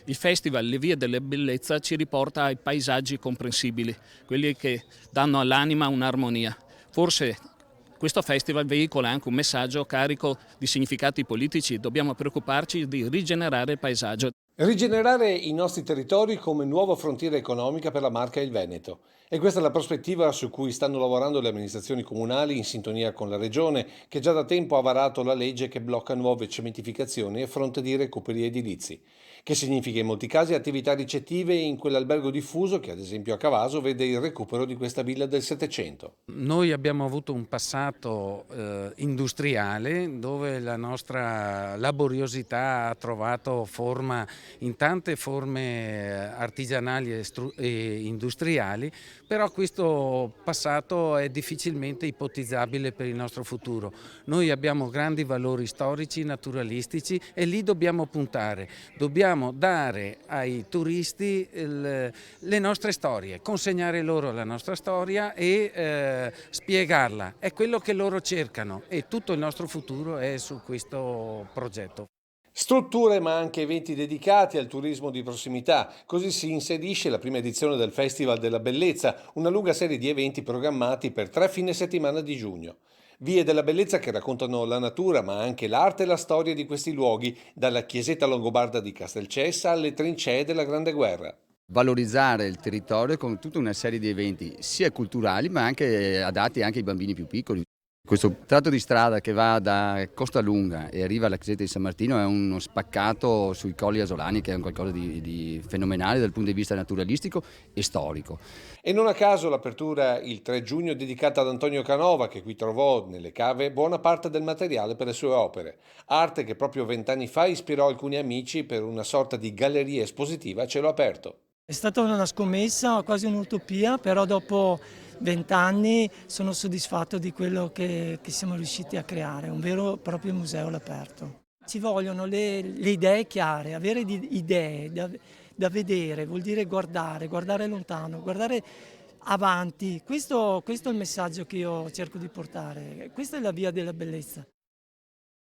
Il festival Le Vie della Bellezza ci riporta ai paesaggi comprensibili, quelli che danno all'anima un'armonia. Forse questo festival veicola anche un messaggio carico di significati politici. Dobbiamo preoccuparci di rigenerare il paesaggio. Rigenerare i nostri territori come nuova frontiera economica per la Marca e il Veneto. E questa è la prospettiva su cui stanno lavorando le amministrazioni comunali in sintonia con la Regione, che già da tempo ha varato la legge che blocca nuove cementificazioni a fronte di recuperi edilizi. Che significa in molti casi attività ricettive in quell'albergo diffuso che ad esempio a Cavaso vede il recupero di questa villa del Settecento. Noi abbiamo avuto un passato industriale dove la nostra laboriosità ha trovato forma in tante forme artigianali e industriali, però questo passato è difficilmente ipotizzabile per il nostro futuro. Noi abbiamo grandi valori storici, naturalistici e lì dobbiamo puntare, dobbiamo dare ai turisti le nostre storie, consegnare loro la nostra storia e spiegarla. È quello che loro cercano e tutto il nostro futuro è su questo progetto. Strutture ma anche eventi dedicati al turismo di prossimità, così si inserisce la prima edizione del Festival della Bellezza, una lunga serie di eventi programmati per 3 fine settimana di giugno. Vie della bellezza che raccontano la natura ma anche l'arte e la storia di questi luoghi, dalla chiesetta longobarda di Castelcessa alle trincee della Grande Guerra. Valorizzare il territorio con tutta una serie di eventi sia culturali ma anche adatti anche ai bambini più piccoli. Questo tratto di strada che va da Costalunga e arriva alla Chiesetta di San Martino è uno spaccato sui Colli Asolani che è un qualcosa di fenomenale dal punto di vista naturalistico e storico. E non a caso l'apertura il 3 giugno è dedicata ad Antonio Canova, che qui trovò nelle cave buona parte del materiale per le sue opere. Arte che proprio 20 anni fa ispirò alcuni amici per una sorta di galleria espositiva a cielo aperto. È stata una scommessa, quasi un'utopia, però dopo 20 anni sono soddisfatto di quello che siamo riusciti a creare, un vero e proprio museo all'aperto. Ci vogliono le idee chiare, avere idee da vedere, vuol dire guardare lontano, guardare avanti. Questo è il messaggio che io cerco di portare, questa è la via della bellezza.